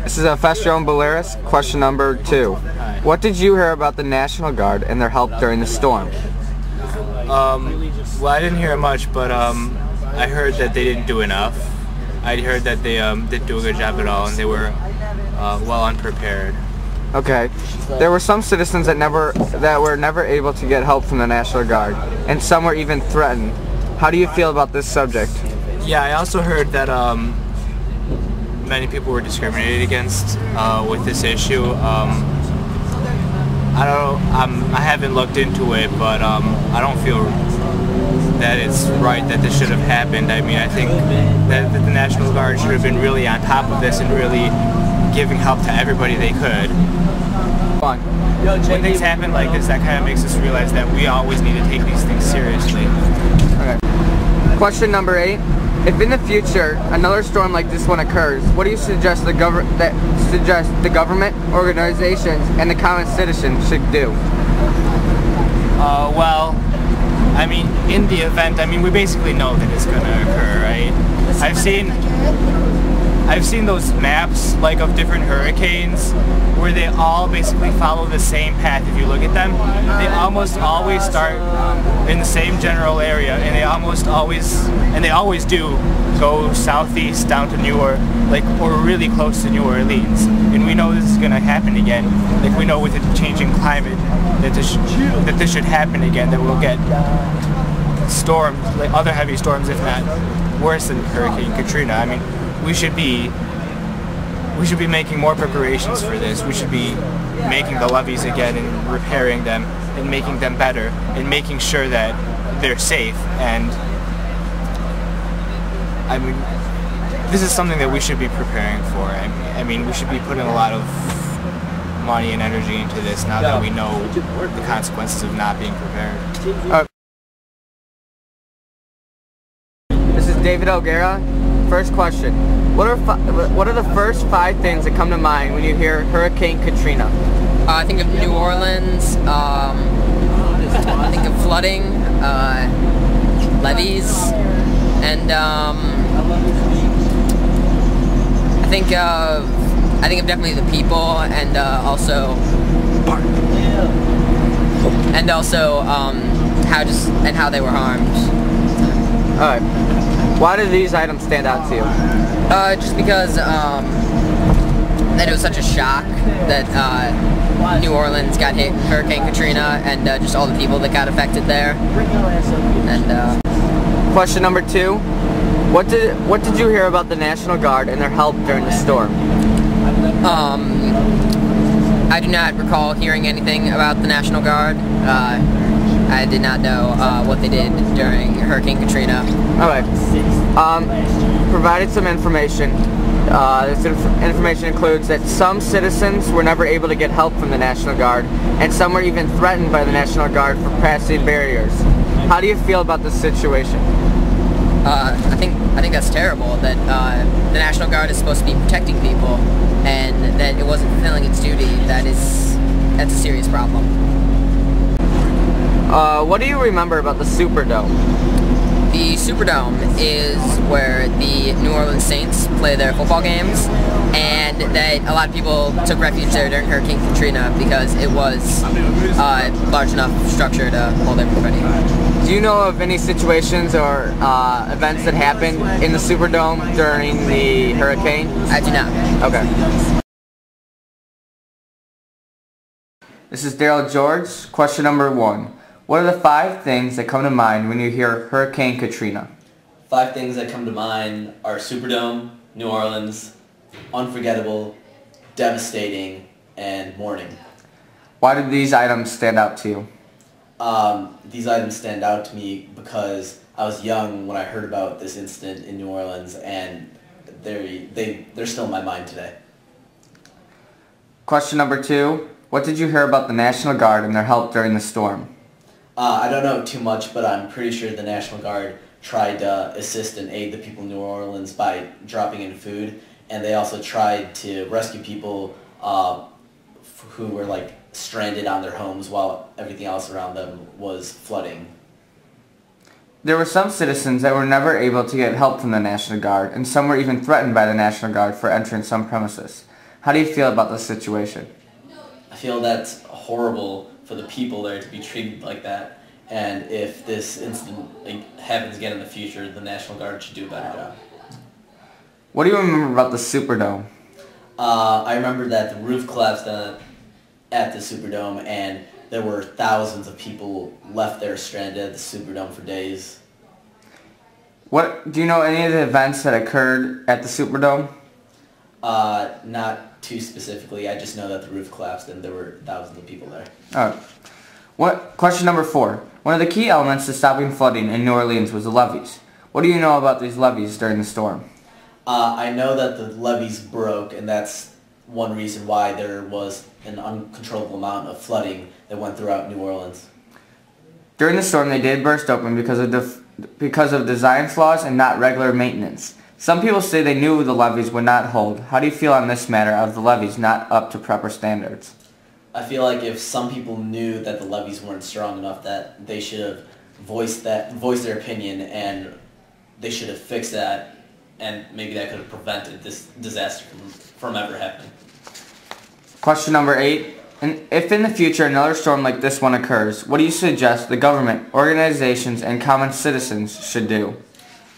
This is Festron Balearis. Question number 2. Hi. What did you hear about the National Guard and their help during the storm? Well, I didn't hear much, but I heard that they didn't do enough. I heard that they didn't do a good job at all, and they were well unprepared. Okay. There were some citizens that were never able to get help from the National Guard, and some were even threatened. How do you feel about this subject? Yeah, I also heard that many people were discriminated against with this issue. I haven't looked into it, but I don't feel that it's right that this should have happened. I mean, I think that the National Guard should have been really on top of this and really giving help to everybody they could. When things happen like this, that kind of makes us realize that we always need to take these things seriously. Okay. Question number 8. If in the future another storm like this one occurs, what do you suggest the government, organizations, and the common citizen should do? Well, I mean, in the event, I mean, we basically know that it's going to occur, right? I've seen those maps, like, of different hurricanes, where they all basically follow the same path. If you look at them, they almost always start in the same general area, and they always do go southeast down to New Orleans, like, or really close to New Orleans. And we know this is going to happen again. Like, we know with the changing climate that this should happen again, that we'll get storms, like other heavy storms, if not worse than Hurricane Katrina. I mean, we should be making more preparations for this. We should be making the levees again and repairing them and making them better and making sure that they're safe. And I mean, this is something that we should be preparing for. I mean, we should be putting a lot of money and energy into this now that we know the consequences of not being prepared. This is David O'Gara. First question. What are the first 5 things that come to mind when you hear Hurricane Katrina? I think of New Orleans, I think of flooding, levees, and I think of definitely the people, and also how they were harmed. Alright. Why do these items stand out to you? Just because that it was such a shock that New Orleans got hit Hurricane Katrina, and just all the people that got affected there. And question number 2. What did you hear about the National Guard and their help during the storm? I do not recall hearing anything about the National Guard. I did not know what they did during Hurricane Katrina. Alright. Provided some information. This information includes that some citizens were never able to get help from the National Guard, and some were even threatened by the National Guard for passing barriers. How do you feel about this situation? I think that's terrible, that the National Guard is supposed to be protecting people, and that it wasn't fulfilling its duty. That's a serious problem. What do you remember about the Superdome? The Superdome is where the New Orleans Saints play their football games, and that a lot of people took refuge there during Hurricane Katrina because it was a large enough structure to hold everybody. Do you know of any situations or events that happened in the Superdome during the hurricane? I do not. Okay. This is Daryl George. Question number 1. What are the 5 things that come to mind when you hear Hurricane Katrina? 5 things that come to mind are Superdome, New Orleans, unforgettable, devastating, and mourning. Why did these items stand out to you? These items stand out to me because I was young when I heard about this incident in New Orleans, and they're still in my mind today. Question number 2. What did you hear about the National Guard and their help during the storm? I don't know too much, but I'm pretty sure the National Guard tried to assist and aid the people in New Orleans by dropping in food, and they also tried to rescue people who were like stranded on their homes while everything else around them was flooding. There were some citizens that were never able to get help from the National Guard, and some were even threatened by the National Guard for entering some premises. How do you feel about this situation? I feel that's horrible for the people there to be treated like that. And if this incident happens again in the future, the National Guard should do a better job. What do you remember about the Superdome? I remember that the roof collapsed at the Superdome, and there were thousands of people left there stranded at the Superdome for days. Do you know any of the events that occurred at the Superdome? Not too specifically. I just know that the roof collapsed and there were thousands of people there. All right. Question number 4. One of the key elements to stopping flooding in New Orleans was the levees. What do you know about these levees during the storm? I know that the levees broke, and that's one reason why there was an uncontrollable amount of flooding that went throughout New Orleans. During the storm, they did burst open because of design flaws and not regular maintenance. Some people say they knew the levees would not hold. How do you feel on this matter of the levees not up to proper standards? I feel like if some people knew that the levees weren't strong enough, that they should have voiced their opinion, and they should have fixed that, and maybe that could have prevented this disaster from ever happening. Question number 8. If in the future another storm like this one occurs, what do you suggest the government, organizations, and common citizens should do?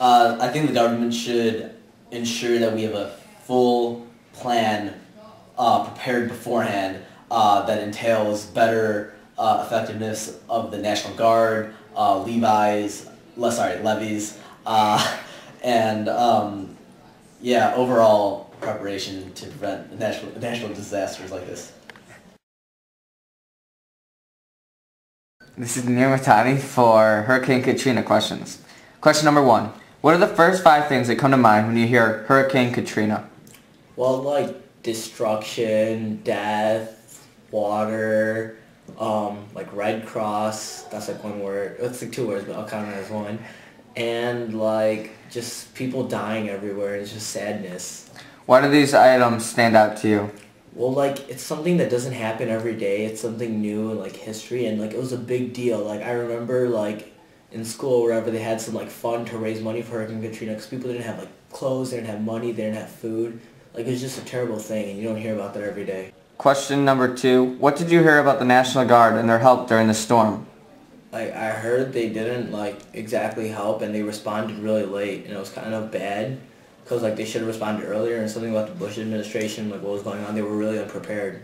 I think the government should ensure that we have a full plan prepared beforehand that entails better effectiveness of the National Guard, levies, and overall preparation to prevent national disasters like this. This is Nir Matani for Hurricane Katrina questions. Question number 1. What are the first 5 things that come to mind when you hear Hurricane Katrina? Well, like destruction, death, water, like Red Cross, that's like one word. It's like 2 words, but I'll count it as one. And like just people dying everywhere, and it's just sadness. Why do these items stand out to you? Well, like, it's something that doesn't happen every day. It's something new in, like, history, and, like, it was a big deal. Like, I remember, like, in school or wherever, they had some, like, fund to raise money for Hurricane Katrina because people didn't have, like, clothes, they didn't have money, they didn't have food. Like, it was just a terrible thing, and you don't hear about that every day. Question number 2. What did you hear about the National Guard and their help during the storm? Like, I heard they didn't, like, exactly help, and they responded really late, and it was kind of bad. Because like they should have responded earlier, and something about the Bush administration, like what was going on, they were really unprepared.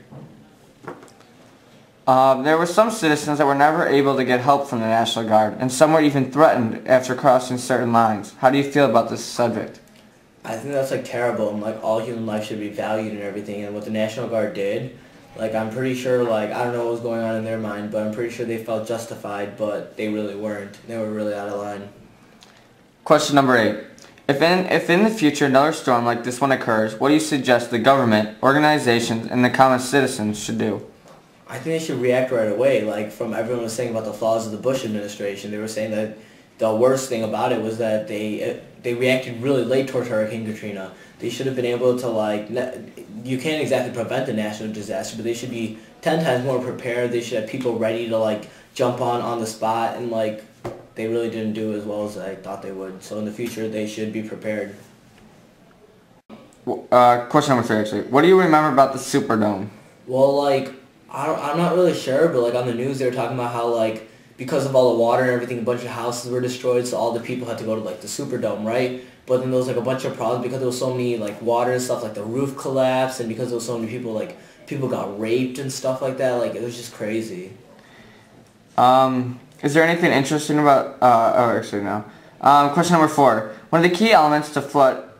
There were some citizens that were never able to get help from the National Guard, and some were even threatened after crossing certain lines. How do you feel about this subject? I think that's like terrible, and like all human life should be valued and everything, and what the National Guard did, like I'm pretty sure, like I don't know what was going on in their mind, but I'm pretty sure they felt justified, but they really weren't. They were really out of line. Question number 8. If in the future another storm like this one occurs, what do you suggest the government, organizations, and the common citizens should do? I think they should react right away. Like from everyone was saying about the flaws of the Bush administration, they were saying that the worst thing about it was that they reacted really late towards Hurricane Katrina. They should have been able to like, you can't exactly prevent the national disaster, but they should be 10 times more prepared. They should have people ready to like jump on the spot, and like they really didn't do as well as I thought they would. So in the future, they should be prepared. Question number 3, actually. What do you remember about the Superdome? Well, like, I'm not really sure, but like on the news, they were talking about how like because of all the water and everything, a bunch of houses were destroyed, so all the people had to go to like the Superdome, right? But then there was like a bunch of problems because there was so many like water and stuff, like the roof collapsed, and because there was so many people, like people got raped and stuff like that. Like it was just crazy. Is there anything interesting about, question number 4. One of the key elements to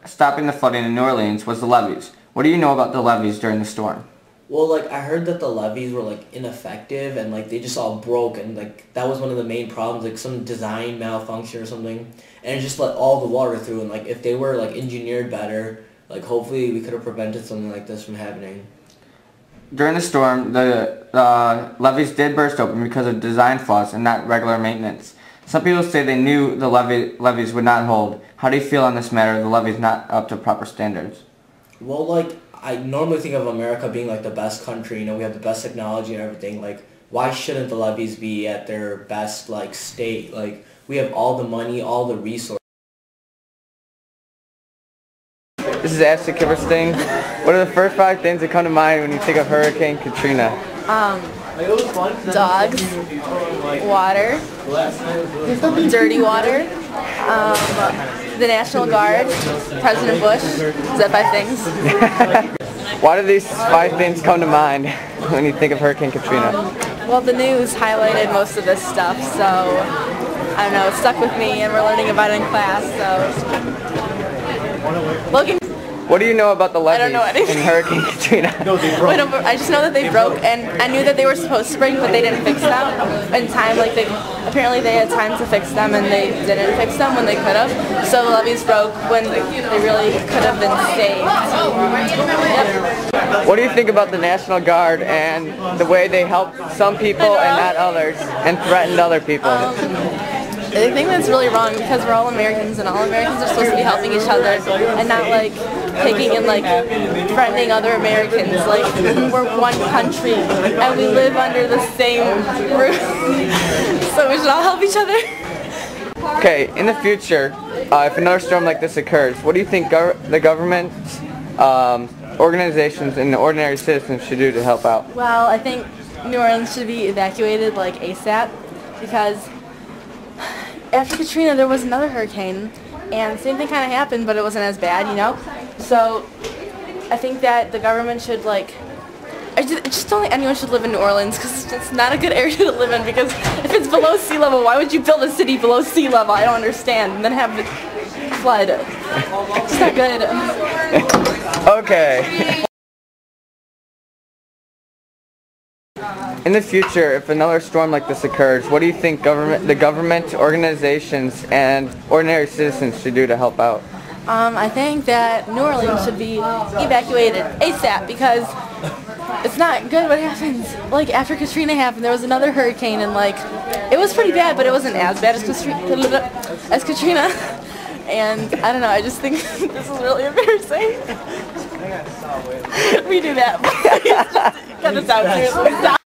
stopping the flooding in New Orleans was the levees. What do you know about the levees during the storm? Well, like, I heard that the levees were, like, ineffective, and, like, they just all broke, and, like, that was one of the main problems, like, some design malfunction or something, and it just let all the water through, and, like, if they were, like, engineered better, like, hopefully we could have prevented something like this from happening. During the storm, the levees did burst open because of design flaws and not regular maintenance. Some people say they knew the levees would not hold. How do you feel on this matter, the levees not up to proper standards? Well, like, I normally think of America being, like, the best country. You know, we have the best technology and everything. Like, why shouldn't the levees be at their best, like, state? Like, we have all the money, all the resources. This is Ashley Kipperstein. What are the first 5 things that come to mind when you think of Hurricane Katrina? Dogs, water, dirty water, the National Guard, President Bush. Is that 5 things? Why do these 5 things come to mind when you think of Hurricane Katrina? Well, the news highlighted most of this stuff, so I don't know, it stuck with me and we're learning about it in class, so looking. What do you know about the levees I don't know anything. in Hurricane Katrina? I just know that they broke, and I knew that they were supposed to break, but they didn't fix them in time. Like apparently they had time to fix them, and they didn't fix them when they could have. So the levees broke when they really could have been saved. Yep. What do you think about the National Guard and the way they helped some people and not others, and threatened other people? I think that's really wrong because we're all Americans and all Americans are supposed to be helping each other and not like taking and like threatening other Americans. Like we're one country and we live under the same roof, so we should all help each other. Okay, in the future, if another storm like this occurs, what do you think the government, organizations, and the ordinary citizens should do to help out? Well, I think New Orleans should be evacuated like ASAP because after Katrina there was another hurricane and the same thing kind of happened, but it wasn't as bad, you know? So I think that the government should I just don't think anyone should live in New Orleans because it's not a good area to live in, because if it's below sea level, why would you build a city below sea level? I don't understand. And then have it flood. It's not good. Okay. In the future, if another storm like this occurs, what do you think the government, organizations, and ordinary citizens should do to help out? I think that New Orleans should be evacuated ASAP because it's not good what happens. Like after Katrina happened, there was another hurricane and it was pretty bad, but it wasn't as bad as Katrina. And I don't know, I just think this is really embarrassing. We do that. Cut this out, seriously. Stop.